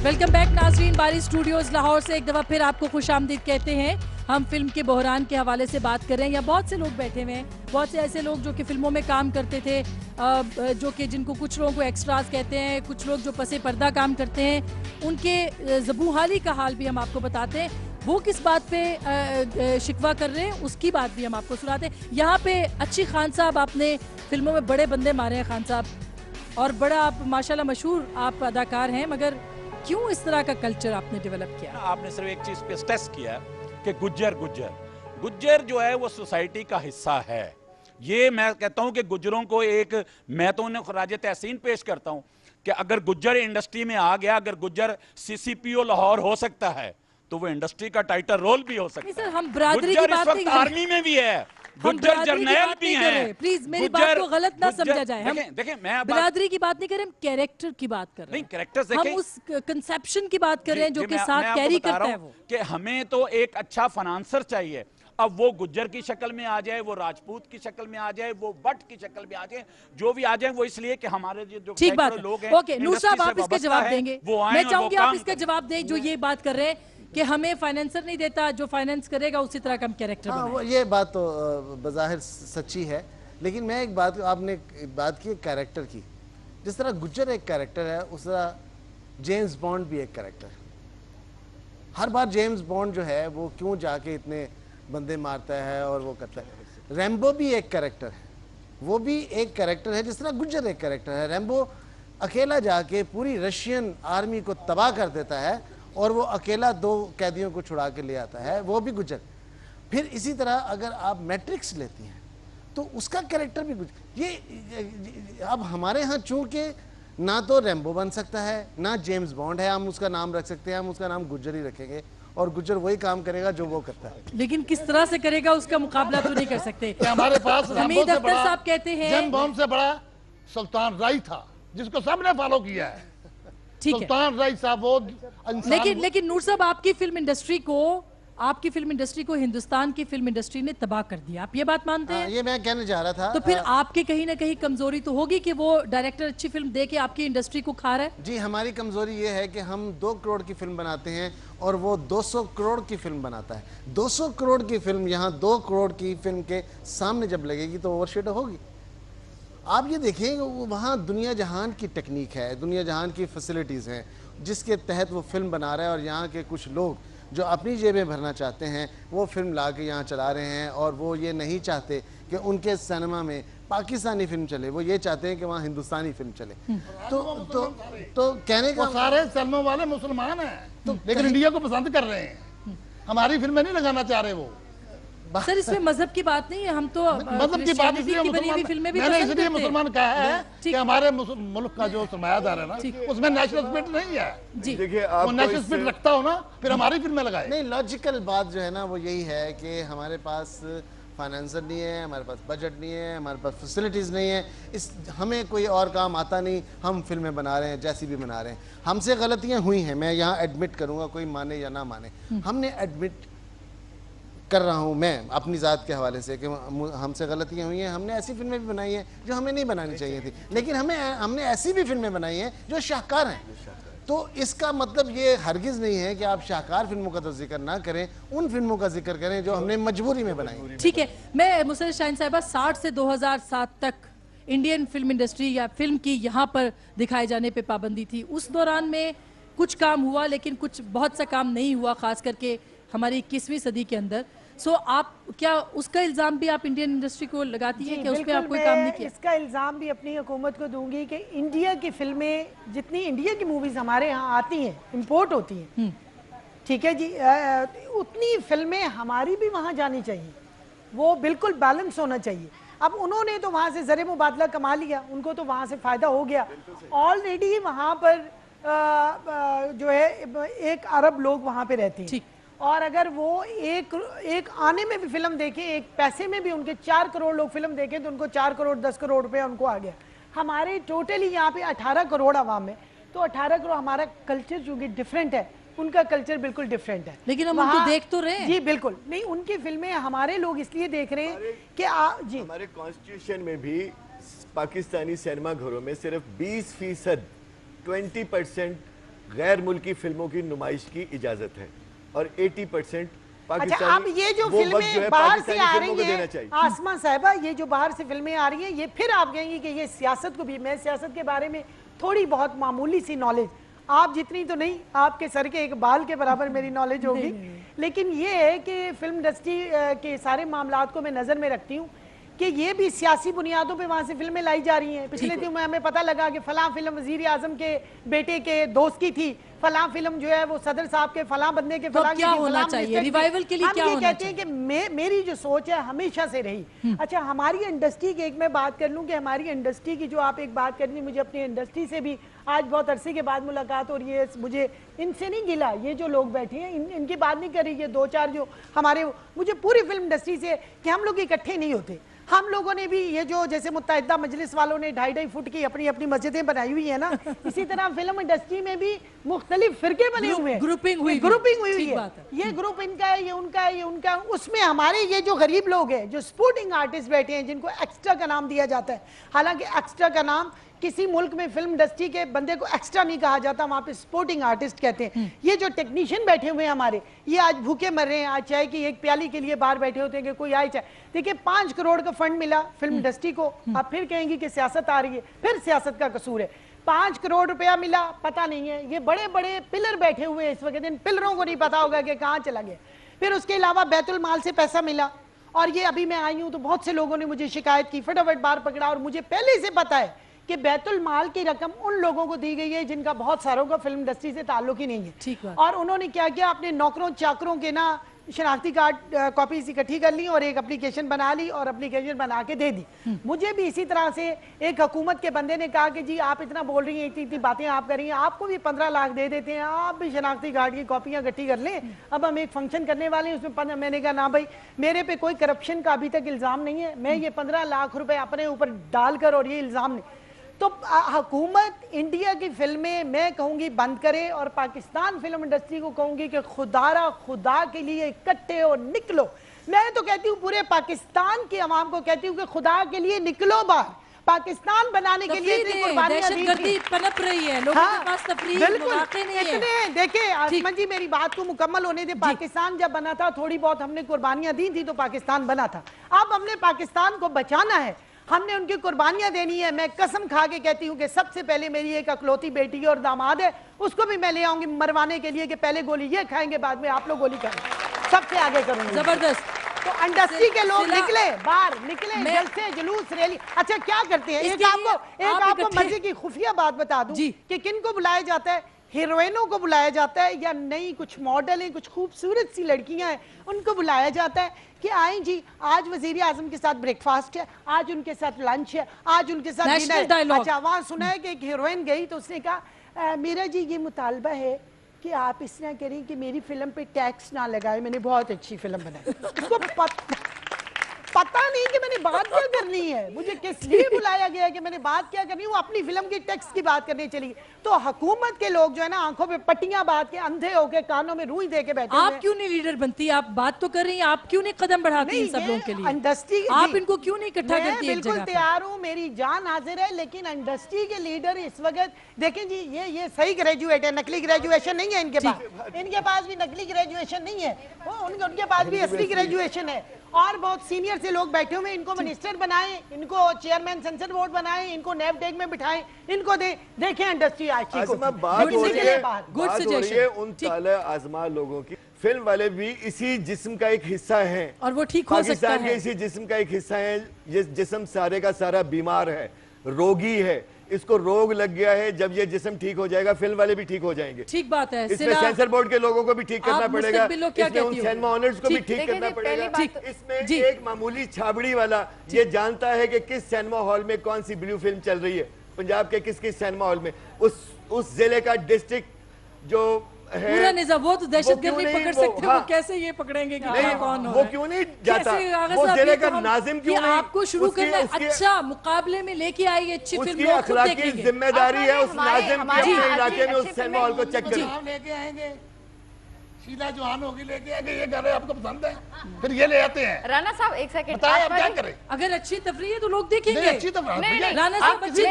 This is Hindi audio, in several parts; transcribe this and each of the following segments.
वेलकम बैक नाज़रीन। बारी स्टूडियोज लाहौर से एक दफ़ा फिर आपको खुशामदीद कहते हैं। हम फिल्म के बहरान के हवाले से बात कर रहे हैं। यहाँ बहुत से लोग बैठे हुए हैं, बहुत से ऐसे लोग जो कि फिल्मों में काम करते थे, जो कि जिनको कुछ लोगों को एक्स्ट्रास कहते हैं, कुछ लोग जो पसे पर्दा काम करते हैं, उनके ज़बू हाली का हाल भी हम आपको बताते हैं। वो किस बात पे शिकवा कर रहे हैं उसकी बात भी हम आपको सुनाते हैं। यहाँ पे अच्छी खान साहब, आपने फिल्मों में बड़े बंदे मारे हैं खान साहब, और बड़ा आप माशाल्लाह मशहूर आप अदाकार हैं, मगर क्यों इस तरह का कल्चर आपने डेवलप किया? आपने सिर्फ एक चीज पे स्ट्रेस किया कि गुज्जर जो है वो सोसाइटी का हिस्सा है। ये मैं कहता हूं कि गुज्जरों को मैं तो उन्हें खराज तहसीन पेश करता हूं कि अगर गुज्जर इंडस्ट्री में आ गया, अगर गुज्जर सीसीपीओ लाहौर हो सकता है तो वो इंडस्ट्री का टाइटल रोल भी हो सकता है। हम बरादरी की बात नहीं, आर्मी में भी है, गुज्जर जर्नैल भी हैं। प्लीज मेरी बात को गलत ना समझा जाए। हम देखें मैं बरादरी की बात नहीं कर रहे, हम कैरेक्टर की बात कर रहे हैं। नहीं, कैरेक्टर्स देखें, हम उस कंसेप्शन की बात कर रहे हैं जो कि साथ कैरी करता है वो, कि हमें तो एक अच्छा फाइनेंसर चाहिए। अब वो गुज्जर की शक्ल में आ जाए, वो राजपूत की शक्ल में आ जाए, वो बट की शक्ल में आ जाए, जो भी आ जाए, वो इसलिए कि हमारे जो ठीक बात लोग हैं, ओके नूर साहब आप इसका जवाब देंगे। मैं चाहूंगी आप इसका जवाब दें जो ये बात कर रहे हैं कि हमें फाइनेंसर नहीं देता, जो फाइनेंस करेगा उसी तरह का हम कैरेक्टर बनाएं। वो ये बात तो बज़ाहिर सच्ची है, लेकिन मैं एक बात, आपने बात की कैरेक्टर की, जिस तरह गुज्जर एक कैरेक्टर है उस तरह जेम्स बॉन्ड भी एक कैरेक्टर है। हर बार जेम्स बॉन्ड जो है वो क्यों जाके इतने बंदे मारता है और वो करता है। रैम्बो भी एक कैरेक्टर है, वो भी एक कैरेक्टर है, जिस तरह गुज्जर एक कैरेक्टर है। रैम्बो अकेला जाके पूरी रशियन आर्मी को तबाह कर देता है और वो अकेला 2 कैदियों को छुड़ा के ले आता है, वो भी गुज्जर। फिर इसी तरह अगर आप मैट्रिक्स लेती हैं तो उसका कैरेक्टर भी गुज्जर। ये अब हमारे यहाँ चूंकि ना तो रैम्बो बन सकता है ना जेम्स बॉन्ड है, हम उसका नाम रख सकते हैं, हम उसका नाम गुज्जर ही रखेंगे और गुज्जर वही काम करेगा जो वो करता है। लेकिन किस तरह से करेगा उसका मुकाबला तो नहीं कर सकते। हमारे पास हमीद अख्तर साहब कहते हैं जेम्स बॉन्ड से बड़ा सुल्तान राय था जिसको सबने फॉलो किया है। सुल्तान राय साहब वो लेकिन नूर साहब आपकी फिल्म इंडस्ट्री को हिंदुस्तान की फिल्म इंडस्ट्री ने तबाह कर दिया, आप ये बात मानते हैं? ये मैं कहने जा रहा था। तो फिर आपके कहीं ना कहीं कमजोरी तो होगी कि वो डायरेक्टर अच्छी फिल्म दे के आपकी इंडस्ट्री को खा रहा है। जी, हमारी कमजोरी ये है कि हम 2 करोड़ की फिल्म बनाते हैं और वो 200 करोड़ की फिल्म बनाता है। 200 करोड़ की फिल्म यहाँ 2 करोड़ की फिल्म के सामने जब लगेगी तो ओवरशैडो होगी। आप ये देखें वहाँ दुनिया जहान की टेक्निक है, दुनिया जहान की फैसिलिटीज़ हैं जिसके तहत वो फिल्म बना रहा है, और यहाँ के कुछ लोग जो अपनी जेबें भरना चाहते हैं वो फिल्म ला के यहाँ चला रहे हैं, और वो ये नहीं चाहते कि उनके सिनेमा में पाकिस्तानी फिल्म चले, वो ये चाहते हैं कि वहाँ हिंदुस्तानी फिल्म चले। तो कहने का सारे सिनेमा वाले मुसलमान हैं लेकिन इंडिया को पसंद कर रहे हैं, हमारी फिल्में नहीं लगाना चाह रहे वो। सर इसमें मजहब की बात नहीं है, हम तो मजहब की बात इसलिए मुसलमान कहा है कि हमारे मुल्क का जो सरमायादार है ना उसमें नेशनल स्पिरिट नहीं है। देखिए वो नेशनल स्पिरिट रखता हो ना फिर हमारी फिल्में लगाए। नहीं, लॉजिकल बात जो है ना वो यही है कि हमारे पास फाइनेंसर नहीं है, हमारे पास बजट नहीं है, हमारे पास फैसिलिटीज़ नहीं है, हमें कोई और काम आता नहीं, हम फिल्में बना रहे हैं जैसी भी बना रहे हैं। हमसे गलतियाँ हुई हैं, मैं यहाँ एडमिट करूँगा, कोई माने या ना माने, हमने एडमिट कर रहा हूँ मैं अपनी ज़ात के हवाले से कि हमसे गलतियाँ हुई हैं। हमने ऐसी फिल्में भी बनाई हैं जो हमें नहीं बनानी चाहिए थी, लेकिन हमने ऐसी भी फिल्में बनाई हैं जो शाहकार हैं। तो इसका मतलब ये हरगिज़ नहीं है कि आप शाहकार फिल्मों का तो जिक्र ना करें, उन फिल्मों का जिक्र करें जो हमने मजबूरी में बनाई। ठीक है, मैं मुसर्रत शाहीन साहिबा 60 से 2007 तक इंडियन फिल्म इंडस्ट्री या फिल्म की यहाँ पर दिखाए जाने पे पाबंदी थी। उस दौरान में कुछ काम हुआ लेकिन कुछ बहुत सा काम नहीं हुआ, खास करके हमारी 21वीं सदी के अंदर। सो आप क्या उसका इल्ज़ाम भी आप इंडियन इंडस्ट्री को लगाती हैं कि उस पर आप कोई काम नहीं किया? इसका इल्ज़ाम भी अपनी हुकूमत को दूंगी कि इंडिया की फिल्में, जितनी इंडिया की मूवीज़ हमारे यहाँ आती हैं, इंपोर्ट होती हैं, ठीक है जी, उतनी फिल्में हमारी भी वहाँ जानी चाहिए, वो बिल्कुल बैलेंस होना चाहिए। अब उन्होंने तो वहाँ से ज़र मुबादला कमा लिया, उनको तो वहाँ से फ़ायदा हो गया ऑलरेडी। वहाँ पर जो है 1 अरब लोग वहाँ पे रहते हैं, और अगर वो एक आने में भी फिल्म देखें, एक पैसे में भी उनके 4 करोड़ लोग फिल्म देखें तो उनको 4 करोड़ 10 करोड़ रुपए उनको आ गया। हमारे टोटली यहाँ पे 18 करोड़ आवाम है, तो 18 करोड़, हमारा कल्चर चूंकि डिफरेंट है, उनका कल्चर बिल्कुल डिफरेंट है। लेकिन हम उनको देख तो रहे हैं। जी बिल्कुल नहीं, उनकी फिल्में हमारे लोग इसलिए देख रहे हैं कि जी हमारे कॉन्स्टिट्यूशन में भी पाकिस्तानी सिनेमा घरों में सिर्फ 20% गैर मुल्की फिल्मों की नुमाइश की इजाजत है और 80% अच्छा, अब ये जो फिल्में बाहर से आ रही हैं आसमा साहिबा, ये जो बाहर से फिल्में आ रही हैं, ये फिर आप कहेंगी कि ये सियासत को भी, मैं सियासत के बारे में थोड़ी बहुत मामूली सी नॉलेज, आप जितनी तो नहीं, आपके सर के एक बाल के बराबर मेरी नॉलेज होगी, लेकिन ये है कि फिल्म इंडस्ट्री के सारे मामलात को मैं नज़र में रखती हूँ कि ये भी सियासी बुनियादों पे वहाँ से फिल्में लाई जा रही हैं। पिछले दिन में हमें पता लगा कि फलां फिल्म वजीर आजम के बेटे के दोस्त की थी, फलां फिल्म जो है वो सदर साहब के फलां बंदे के फलां, क्या होना चाहिए रिवाइवल के लिए, क्या होना कहते हैं कि मेरी जो सोच है हमेशा से रही। अच्छा, हमारी इंडस्ट्री की एक मैं बात कर लूं कि हमारी इंडस्ट्री की जो आप एक बात करनी, मुझे अपनी इंडस्ट्री से भी आज बहुत अरसे के बाद मुलाकात हो रही है, मुझे इनसे नहीं गिला, ये जो लोग बैठे हैं इनकी बात नहीं कर रही है, दो चार जो हमारे, मुझे पूरी फिल्म इंडस्ट्री से कि हम लोग इकट्ठे नहीं होते। हम लोगों ने भी ये जो जैसे मुत्तहिदा मजलिस वालों ने 2.5 फुट की अपनी अपनी मस्जिदें बनाई हुई है ना, इसी तरह फिल्म इंडस्ट्री में भी मुख्तलिफ फिरके बने हुए हैं, ग्रुपिंग हुई है, ये ग्रुप इनका है, ये उनका है, ये उनका है। उसमें हमारे ये जो गरीब लोग हैं, जो सपोर्टिंग आर्टिस्ट बैठे हैं, जिनको एक्स्ट्रा का नाम दिया जाता है, हालांकि एक्स्ट्रा का नाम किसी मुल्क में फिल्म इंडस्ट्री के बंदे को एक्स्ट्रा नहीं कहा जाता, वहां पे सपोर्टिंग आर्टिस्ट कहते हैं। ये जो टेक्नीशियन बैठे हुए हैं हमारे, ये आज भूखे मर रहे हैं, आज चाय की एक प्याली के लिए बाहर बैठे होते हैं कि कोई आए चाहे। देखिए 5 करोड़ का फंड मिला फिल्म इंडस्ट्री को, आप फिर कहेंगे कि सियासत आ रही है, फिर सियासत का कसूर है। 5 करोड़ रुपया मिला, पता नहीं है, ये बड़े बड़े पिलर बैठे हुए हैं इस वक्त, इन पिलरों को नहीं पता होगा कि कहाँ चला गया। फिर उसके अलावा बैतुल माल से पैसा मिला, और ये अभी मैं आई हूँ तो बहुत से लोगों ने मुझे शिकायत की, फटाफट बाहर पकड़ा, और मुझे पहले से पता है कि बैतुल माल की रकम उन लोगों को दी गई है जिनका बहुत सारों का फिल्म इंडस्ट्री से ताल्लुक ही नहीं है। ठीक है। और उन्होंने क्या किया, अपने नौकरों चाकरों के ना शनाख्ती कार्ड कॉपीज इकट्ठी कर ली और एक एप्लीकेशन बना ली और एप्लीकेशन बना के दे दी। मुझे भी इसी तरह से एक हुकूमत के बंदे ने कहा कि जी आप इतना बोल रही हैं, इतनी बातें आप कर रही हैं, आपको भी 15 लाख दे देते हैं, आप भी शनाख्ती कार्ड की कॉपियां इकट्ठी कर लें, अब हम एक फंक्शन करने वाले हैं उसमें मैंने कहा ना भाई, मेरे पे कोई करप्शन का अभी तक इल्ज़ाम नहीं है, मैं ये 15 लाख रुपए अपने ऊपर डालकर और ये इल्ज़ाम नहीं, तो हुकूमत इंडिया की फिल्में मैं कहूँगी बंद करे और पाकिस्तान फिल्म इंडस्ट्री को कहूँगी कि खुदा के लिए इकट्ठे और निकलो। मैं तो कहती हूँ पूरे पाकिस्तान की आवाम को कहती हूँ कि खुदा के लिए निकलो बाहर, पाकिस्तान बनाने के लिए दहशतगर्दी पनप रही है, लोगों के पास तफरीह मौके नहीं है। देखिए आसमान जी, मेरी बात को मुकम्मल होने दे। पाकिस्तान जब बना था, थोड़ी बहुत हमने कुर्बानियां दी थी तो पाकिस्तान बना था। अब हमने पाकिस्तान को बचाना है, हमने उनकी कुर्बानियां देनी है। मैं कसम खा के कहती हूँ कि सबसे पहले मेरी एक अकलौती बेटी और दामाद है, उसको भी मैं ले आऊंगी मरवाने के लिए कि पहले गोली ये खाएंगे, बाद में आप लोग गोली खाएंगे, सबसे आगे करूंगी। जबरदस्त। तो इंडस्ट्री के लोग निकले बाहर, निकले जलसे जुलूस रैली। अच्छा क्या करते हैं, एक आपको मजे की खुफिया बात बता दूं कि किन को बुलाया जाता है, हीरोइनों को बुलाया जाता है, या नई कुछ मॉडल हैं, कुछ खूबसूरत सी लड़कियां हैं, उनको बुलाया जाता है कि आए जी, आज वजीर आजम के साथ ब्रेकफास्ट है, आज उनके साथ लंच है, आज उनके साथ डिनर है। अच्छा वहां सुना है कि एक हीरोइन गई तो उसने कहा मेरा जी ये मुतालबा है कि आप इस तरह करें कि मेरी फिल्म पे टैक्स ना लगाए, मैंने बहुत अच्छी फिल्म बनाई। उसको पता नहीं कि मैंने बात क्या करनी है, मुझे किस लिए बुलाया गया है कि मैंने बात क्या करनी है, वो अपनी फिल्म की टैक्स की बात करने चली। तो हुकूमत के लोग जो है ना, आंखों पे पट्टियां बांध के, अंधे होके, कानों में रुई दे के बैठे। आप क्यों नहीं लीडर बनती, आप बात तो कर रही हैं, आप क्यों नहीं कदम बढ़ाती इन सब लोगों के लिए, इंडस्ट्री आप इनको क्यों नहीं इकट्ठा करती? बिल्कुल तैयार हूँ, मेरी जान हाजिर है, लेकिन इंडस्ट्री के लीडर इस वक्त देखें जी, ये सही ग्रेजुएट है, नकली ग्रेजुएशन नहीं है इनके पास, इनके पास भी नकली ग्रेजुएशन नहीं है, उनके पास भी असली ग्रेजुएशन है। और बहुत सीनियर से लोग बैठे हुए, इनको मिनिस्टर बनाएं, इनको चेयरमैन सेंसर बोर्ड बनाएं, इनको नेफडेक में बिठाएं, इनको देखें इंडस्ट्री बात हो रही है उन ताले आजमा लोगों की। फिल्म वाले भी इसी जिस्म का एक हिस्सा है और वो ठीक हो सकता है, पाकिस्तान के इसी जिस्म का एक हिस्सा है। ये जिस्म सारे का सारा बीमार है, रोगी है, इसको रोग लग गया है। जब ये जिस्म ठीक हो जाएगा, फिल्म वाले भी ठीक हो जाएंगे। ठीक बात है। इसमें सेंसर बोर्ड के लोगों को भी ठीक करना पड़ेगा, इसमें उन सिनेमा ऑनर्स को भी ठीक करना पड़ेगा। इसमें एक मामूली छाबड़ी वाला ये जानता है कि किस सिनेमा हॉल में कौन सी ब्लू फिल्म चल रही है, पंजाब के किस किस सिनेमा हॉल में, उस जिले का डिस्ट्रिक्ट जो है पूरा निजाम, वो तो दहशतगर्दी पकड़ सकते हैं, वो कैसे ये पकड़ेंगे कि नहीं, कौन हो, वो क्यों नहीं जाता, वो जिले का नाजिम क्यों नहीं, आपको शुरू करना अच्छा मुकाबले में लेके आई अच्छी फिल्म, उसकी अखलाकी जिम्मेदारी है उस नाजिम की अपने इलाके में उस सिनेमा हॉल को चेक करना। लेके आएंगे शीला जवान होगी लेके आगे ये गाने आपको पसंद है, फिर ये ले आते हैं। राणा साहब एक सेकंड, बताएं आप क्या करें? अगर अच्छी तफरी है तो लोग देखेंगे। अच्छी तफरी, राणा साहब अच्छी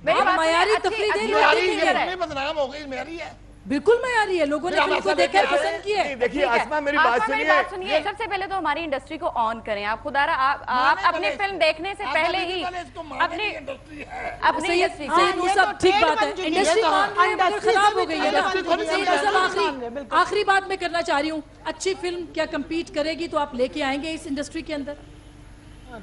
मयारी तफरी दे रहे, बदनाम हो गई मेरी है, बिल्कुल मयारी है, लोगों ने फिल्म को देखा है, पसंद किया है। देखिए आसमा मेरी बात सुनिए, सबसे पहले तो हमारी इंडस्ट्री को ऑन करें। आप खुदारा आप अपनी फिल्म देखने से पहले ही अपनी इंडस्ट्री ठीक बात है, इंडस्ट्री खराब हो गई है ना। आखिरी बात मैं करना चाह रही हूँ, अच्छी फिल्म क्या कम्पीट करेगी तो आप लेके आएंगे इस इंडस्ट्री के अंदर?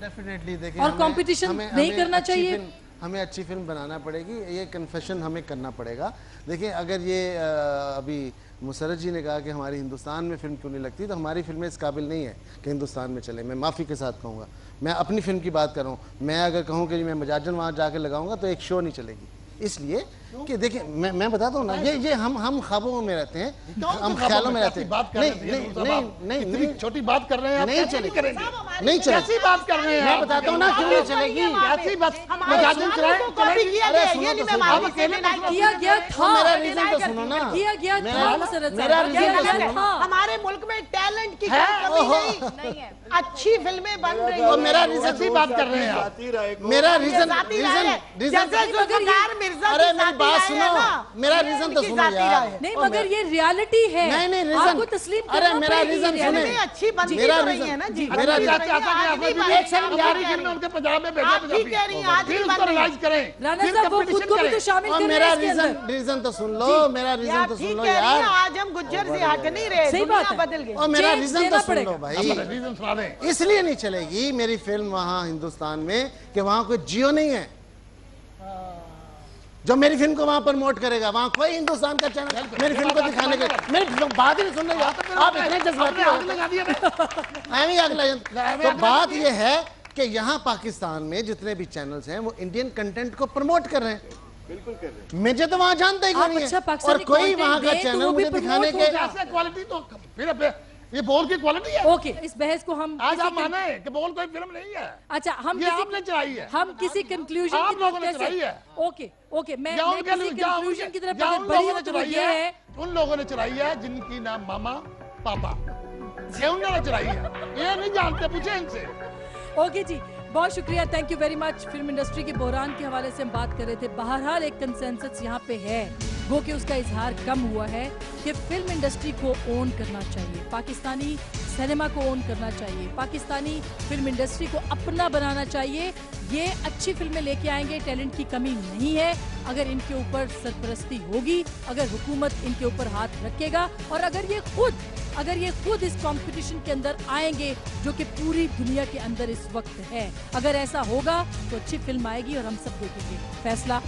डेफिनेटली देखिए, और कंपटीशन नहीं करना चाहिए, हमें अच्छी फिल्म बनाना पड़ेगी, ये कन्फेशन हमें करना पड़ेगा। देखिए अगर ये अभी मुसरत जी ने कहा कि हमारी हिंदुस्तान में फिल्म क्यों नहीं लगती, तो हमारी फिल्में इस काबिल नहीं है कि हिंदुस्तान में चले। मैं माफ़ी के साथ कहूँगा, मैं अपनी फिल्म की बात कर रहा हूँ। मैं अगर कहूँ कि मैं मजाजन वहाँ जाके लगाऊंगा तो एक शो नहीं चलेगी, इसलिए कि देखिए मैं बताता हूँ ना, ये हम ख्वाबों में रहते हैं, हम ख्यालों में रहते हैं। नहीं छोटी बात कर रहे हैं, नहीं चलेगी, नहीं चलेगी, ऐसी बात कर रहे हैं। मैं बताता हूँ ना क्यों नहीं चलेगी। ऐसी बात किया गया था, मेरा रीजन तो सुनो ना, किया गया था मुसरत साहब, मेरा रीजन तो सुनो। हमारे मुल्क में टैलेंट की कमी नहीं है, अच्छी फिल्में बन रही हैं। मेरा रीजन ऐसी बात कर रहे हैं आप, मेरा रीजन अरे मेरी बात सुनो, मेरा रीजन तो सुनो यार। नहीं मगर ये रियलिटी है, नहीं रीजन आपको तस्लीम अरे करना मेरा पड़ेगी, रीजन सुने, अच्छी बन मेरा रही है ना जी, मेरा उनके पंजाब में भेजा, फिर उसको रिलाइज करें। राणा साहब वो खुद को भी तो शामिल कर मेरा रहे हैं इसके अंदर। रीजन तो सुन लो, मेरा रीजन तो सुन लो यार। आज हम गुज्जर से हट नहीं रहे, सही बात है, बदल गई। और मेरा चेंज रीजन देना तो सुन लो पड़ेगा। भाई, रीजन सुना दें। इसलिए नहीं चलेगी मेरी फिल्म वहां हिंदुस्तान में कि वहां कोई जियो नहीं है जो मेरी फिल्म को वहां प्रमोट करेगा। वहां कोई हिंदुस्तान का चैनल मेरी फिल्म को दिखाने के, मेरी बात ही नहीं सुन रहे आप, इतने जज्बाती हो। तो बात यह है कि यहाँ पाकिस्तान में जितने भी चैनल्स हैं वो इंडियन कंटेंट को प्रमोट कर रहे हैं, बिल्कुल कर रहे हैं। मुझे तो वहां जानता ही नहीं है, और कोई वहां का चैनल मुझे दिखाने के क्वालिटी तो फिर ये बोल की क्वालिटी है। ओके, इस बहस को हम आज आप माने कि बोल कोई फिल्म नहीं है। अच्छा, हम ये आपने चलाई है, हम किसी कंक्लूजन आप की लोगों ने तरफ चलाई है। ओके मैं किसी कंक्लूजन की तरफ उन बढ़ी लोगों हूं ने तो चलाई ये है, उन लोगों ने चलाई है जिनकी नाम मामा पापा, ये उन्होंने चलाई है, ये नहीं जानते, पूछे इनसे। ओके जी, बहुत शुक्रिया, thank you very much. Film industry के बहरान के हवाले से हम बात कर रहे थे। बहरहाल एक कंसेंसस यहाँ पे है, वो कि उसका इजहार कम हुआ है कि फिल्म इंडस्ट्री को ओन करना चाहिए, पाकिस्तानी सिनेमा को ओन करना चाहिए, पाकिस्तानी फिल्म इंडस्ट्री को अपना बनाना चाहिए। ये अच्छी फिल्में लेके आएंगे, टैलेंट की कमी नहीं है अगर इनके ऊपर सरपरस्ती होगी, अगर हुकूमत इनके ऊपर हाथ रखेगा, और अगर ये खुद इस कंपटीशन के अंदर आएंगे जो कि पूरी दुनिया के अंदर इस वक्त है। अगर ऐसा होगा तो अच्छी फिल्म आएगी और हम सब देखेंगे। फैसला